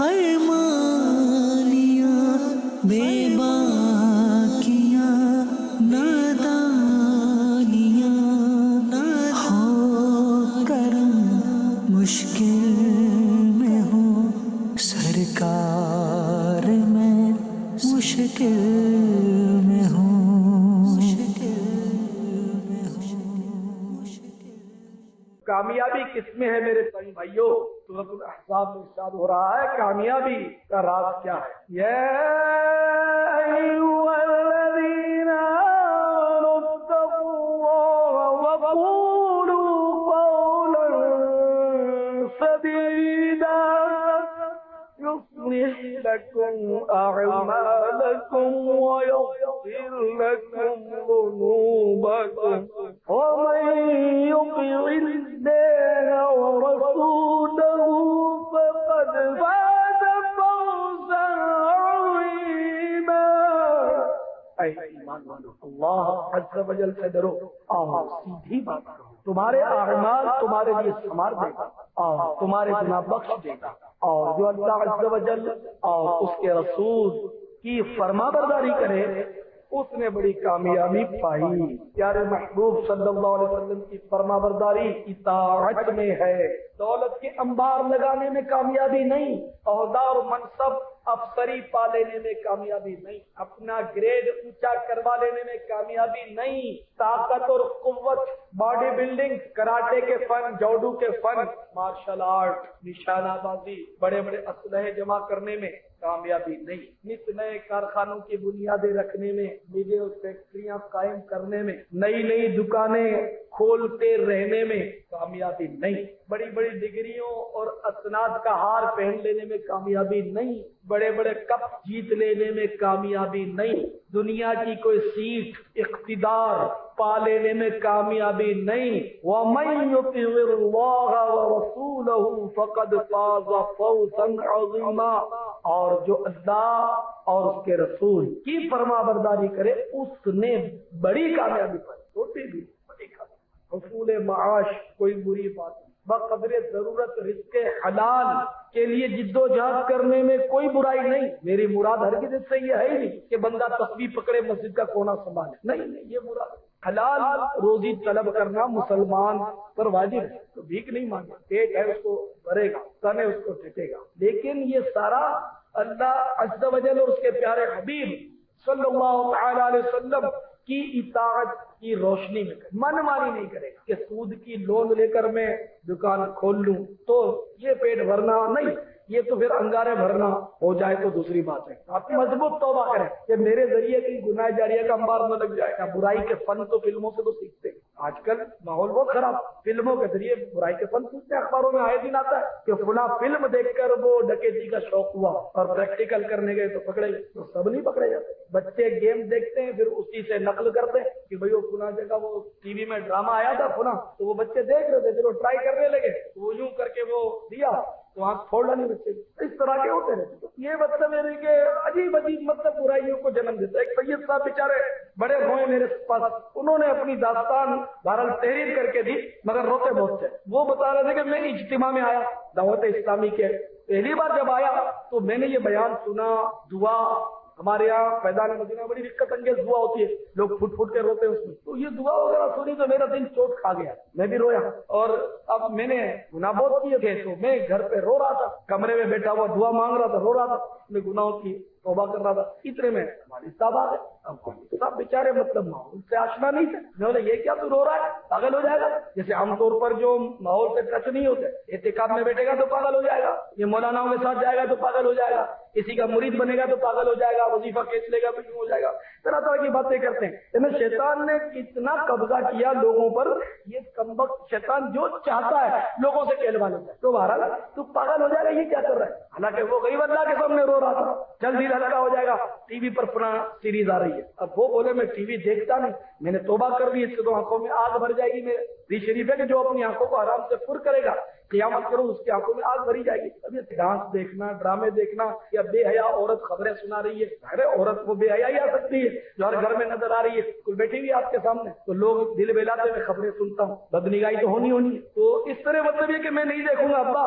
فرمانیاں بے باکیاں نادانیاں ہو کرم مشکل میں ہو سرکار میں مشکل میں ہوں کامیابی کس میں ہے میرے بھائیوں؟ سورۃ الاحزاب میں ارشاد ہو رہا ہے کامیابی کا راز کیا ہے؟ یا ایھا الذین آمنوا اتقوا اللہ وقولوا قولا سدیدا يصلح لكم أعمالكم ويغفر لكم ذنوبكم ومن يطع الله ورسوله فقد فاز فوزا عظيما۔ اے ایمان والو، اللہ عز و جل سے ڈرو اور سیدھی بات کرو، تمہارے اعمال تمہارے لیے سنوار دے گا اور تمہارے گناہ بخش دے گا، اور جو اللہ عز و جل اور اس کے رسول کی فرما برداری کرے اس نے بڑی کامیابی پائی۔ پیارے محبوب صلی اللہ علیہ وسلم کی فرما برداری اطاعت میں ہے۔ دولت کے انبار لگانے میں کامیابی نہیں، عہدہ اور منصب افسری پا لینے میں کامیابی نہیں، اپنا گریڈ اونچا کروا لینے میں کامیابی نہیں، طاقت اور قوت، باڈی بلڈنگ، کراٹے کے فن، جوڈو کے فن، مارشل آرٹ، نشانہ بازی، بڑے بڑے اسلحے جمع کرنے میں کامیابی نہیں، نت نئے کارخانوں کی بنیادیں رکھنے میں، میڈے اور فیکٹریاں قائم کرنے میں، نئی نئی دکانیں کھولتے رہنے میں کامیابی نہیں، بڑی بڑی ڈگریوں اور اسناد کا ہار پہن لینے میں کامیابی نہیں، بڑے بڑے کپ جیت لینے میں کامیابی نہیں، دنیا کی کوئی سیٹ اقتدار پا لینے میں کامیابی نہیں۔ وَمَن يُطِعِ اللَّهَ وَرَسُولَهُ فَقَدْ فَازَ فَوْزًا عَظِيمًا، اور جو اللہ اور اس کے رسول کی فرما برداری کرے اس نے بڑی کامیابی پائی، چھوٹی بھی بڑی کامیابی۔ حصول معاش کوئی بری بات نہیں، بقدر ضرورت رزق حلال کے لیے جد و جہد کرنے میں کوئی برائی نہیں۔ میری مراد ہرگز اس سے یہ ہے ہی نہیں کہ بندہ تسبیح پکڑے مسجد کا کونا سنبھالے، نہیں نہیں، یہ مراد حلال روزی طلب کرنا مسلمان پر واجب ہے، تو بھیک نہیں مانگے، پیٹ ہے اس کو بھرے گا، تن ہے اس کو ٹھٹے گا، لیکن یہ سارا اللہ عز و جل اور اس کے پیارے حبیب صلی اللہ تعالی علیہ وسلم کی اطاعت کی روشنی میں من مانی نہیں کرے گا کہ سود کی لون لے کر میں دکان کھول لوں تو یہ پیٹ بھرنا نہیں، یہ تو پھر انگارے بھرنا ہو جائے تو دوسری بات ہے۔ آپ مضبوط توبہ کریں کہ میرے ذریعے کی گناہ جاریہ کا انبار نہ لگ جائے گا۔ برائی کے فن تو فلموں سے تو سیکھتے ہیں، آج کل ماحول بہت خراب، فلموں کے ذریعے برائی کے فن سیکھتے ہیں، اخباروں میں آئے دن آتا ہے کہ فلاں فلم دیکھ کر وہ ڈکیتی کا شوق ہوا اور پریکٹیکل کرنے گئے تو پکڑے گئے، تو سب نہیں پکڑے جاتے۔ بچے گیم دیکھتے ہیں پھر اسی سے نقل کرتے ہیں کہ بھئی وہ فلاں جگہ وہ ٹی وی میں ڈرامہ آیا تھا فلاں، تو وہ بچے دیکھ رہے تھے، پھر وہ ٹرائی کرنے لگے، وہ یوں کر کے وہ دیا تو آنکھ پھوڑ ڈالی بچے، اس طرح کے ہوتے رہتے۔ یہ مطلب میرے کہ عجیب عجیب مطلب برائیوں کو جنم دیتا ہے۔ ایک سید صاحب بیچارے بڑے روئے میرے پاس، انہوں نے اپنی داستان بہرحال تحریر کر کے دی مگر روتے بہت تھے۔ وہ بتا رہے تھے کہ میں اجتماع میں آیا دعوت اسلامی کے، پہلی بار جب آیا تو میں نے یہ بیان سنا، دعا ہمارے یہاں فیضان مدینہ بڑی دقت انگیز دعا ہوتی ہے، لوگ پھٹ پھٹ کے روتے ہیں اس میں، تو یہ دعا وغیرہ سنی تو میرا دل چوٹ کھا گیا، میں بھی رویا، اور اب میں نے گناہ بہت کیے تھے تو میں گھر پہ رو رہا تھا، کمرے میں بیٹھا ہوا دعا مانگ رہا تھا، رو رہا تھا، میں گناہوں کی توبہ کر رہا تھا، اتنے میں ہماری صاحب آ گئے۔ اب صاحب بیچارے مطلب ماحول سے آشنا نہیں تھے، میں بولا یہ کیا تو رو رہا ہے، پاگل ہو جائے گا، جیسے عام طور پر جو ماحول سے ٹچ نہیں ہوتے، اعتکاف میں بیٹھے گا تو پاگل ہو جائے گا، یہ مولاناؤں کے ساتھ جائے گا تو پاگل ہو جائے گا، کسی کا مرید بنے گا تو پاگل ہو جائے گا، وظیفہ کھینچ لے گا تو کیوں ہو جائے گا، طرح طرح کی باتیں کرتے ہیں۔ یعنی شیطان نے کتنا قبضہ کیا لوگوں پر، یہ کمبخت شیطان جو چاہتا ہے لوگوں سے کہلوا لیتا ہے، تو بہرحال تو پاگل ہو جائے گا، یہ کیا کر رہا ہے، حالانکہ وہ غریب اللہ کے سامنے رو رہا تھا، جلدی ہلکا ہو جائے گا، ٹی وی پر فلاں سیریز آ رہی ہے، اب وہ بولے میں ٹی وی دیکھتا نہیں، میں نے توبہ کر دی، اس سے تو آنکھوں میں آگ بھر جائے گی، میرے حدیث شریف ہے کہ جو اپنی آنکھوں کو آرام سے پر کرے گا قیامت کرو اس کی آنکھوں میں آگ بھری جائے گی۔ اب یہ ڈانس دیکھنا، ڈرامے دیکھنا، یا بے حیا عورت خبریں سنا رہی ہے، ارے عورت کو بے حیا ہی آ سکتی ہے جو ہر گھر میں نظر آ رہی ہے، کوئی بیٹھی ہوئی آپ کے سامنے تو لوگ دل بہلاتے میں خبریں سنتا ہوں، بدنگاہی تو ہونی ہے، تو اس طرح مطلب یہ کہ میں نہیں دیکھوں گا ابا،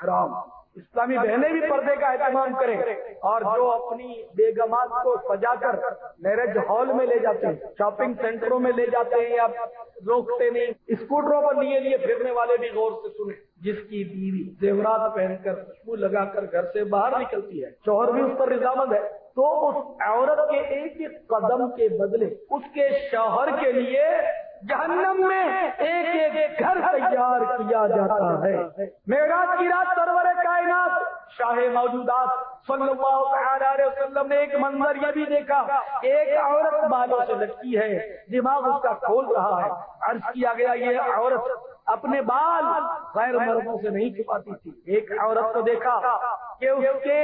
حرام. اسلامی بہنیں بھی پردے کا اہتمام کریں, اور جو اپنی بیگمات کو سجا کر میرج ہال میں لے جاتے ہیں, شاپنگ سینٹروں میں لے جاتے ہیں یا روکتے نہیں, اسکوٹروں پر لیے پھرنے والے بھی غور سے سنیں. جس کی بیوی زیورات پہن کر خوشبو لگا کر گھر سے باہر نکلتی ہے, شوہر بھی اس پر رضامند ہے, تو اس عورت کے ایک ایک قدم کے بدلے اس کے شوہر کے لیے جہنم میں ایک ایک گھر تیار کیا جاتا ہے. معراج کی رات سرور کائنات شاہ موجودات صلی اللہ تعالی علیہ وسلم نے ایک منظر یہ بھی دیکھا, ایک عورت بالوں سے لٹکی ہے, دماغ اس کا کھول رہا ہے. عرض کیا گیا یہ عورت اپنے بال غیر مردوں سے نہیں چھپاتی تھی. ایک عورت کو دیکھا کہ اس کے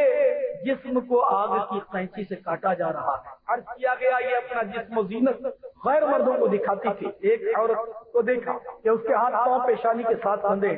جسم کو آگ کی قینچی سے کاٹا جا رہا ہے. عرض کیا گیا یہ اپنا جسم و زینت غیر مردوں کو دکھاتی تھی. ایک عورت کو دیکھا کہ اس کے ہاتھ پاؤں پیشانی کے ساتھ بندھے,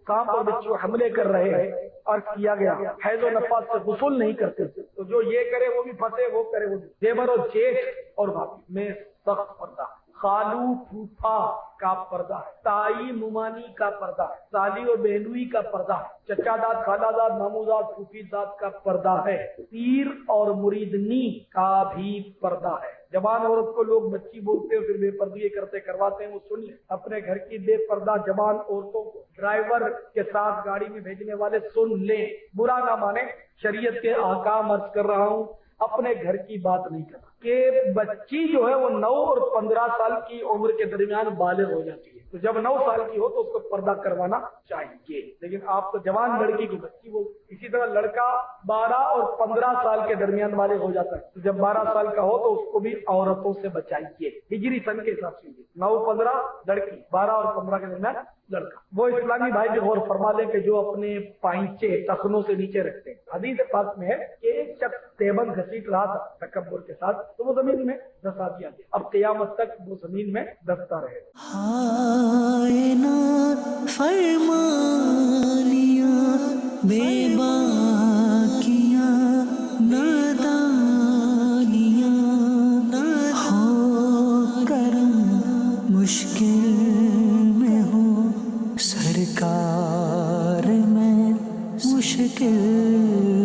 کام پر بچوں حملے کر رہے ہیں. عرض کیا گیا حیض و نفاس سے غسل نہیں کرتے, تو جو یہ کرے وہ بھی پھنسے, وہ کرے وہ بھی. دیور و جیٹھ اور بھابھی میں سخت پردہ, خالو پھوپھا کا پردہ ہے, تائی ممانی کا پردہ ہے, سالی و بہنوئی کا پردہ ہے, چچا داد خالہ داد مامو داد پھوپھی داد کا پردہ ہے, پیر اور مریدنی کا بھی پردہ ہے. جوان عورت کو لوگ بچی بولتے ہیں, پھر بے پردگی کرتے کرواتے ہیں, وہ سن لیں. اپنے گھر کی بے پردہ جوان عورتوں کو ڈرائیور کے ساتھ گاڑی میں بھیجنے والے سن لیں, برا نہ مانیں. شریعت کے احکام عرض کر رہا ہوں, اپنے گھر کی بات نہیں کرنا کہ بچی جو ہے وہ 9 اور 15 سال کی عمر کے درمیان بالغ ہو جاتی ہے, تو جب 9 سال کی ہو تو اس کو پردہ کروانا چاہیے. لیکن آپ تو جوان لڑکی کو بچی, وہ اسی طرح لڑکا 12 اور 15 سال کے درمیان بالغ ہو جاتا ہے, تو جب 12 سال کا ہو تو اس کو بھی عورتوں سے بچائیے. ہجری سن کے حساب سے 9-15 لڑکی, 12 اور 15 کے درمیان لڑکا. وہ اسلامی بھائی بھی غور فرما لیں کہ جو اپنے پائنچے ٹخنوں سے نیچے رکھتے ہیں. حدیث پاک میں ہے کہ ایک شخص تیبن گھسیٹ رہا تھا تکبر کے ساتھ, تو وہ زمین میں دھسا دیا گیا. اب قیامت تک وہ زمین میں دھستا رہے. ہائے نا فرمانیاں بے باکیاں نادانیاں ہو کرم مشکل میں ہوں سرکار میں مشکل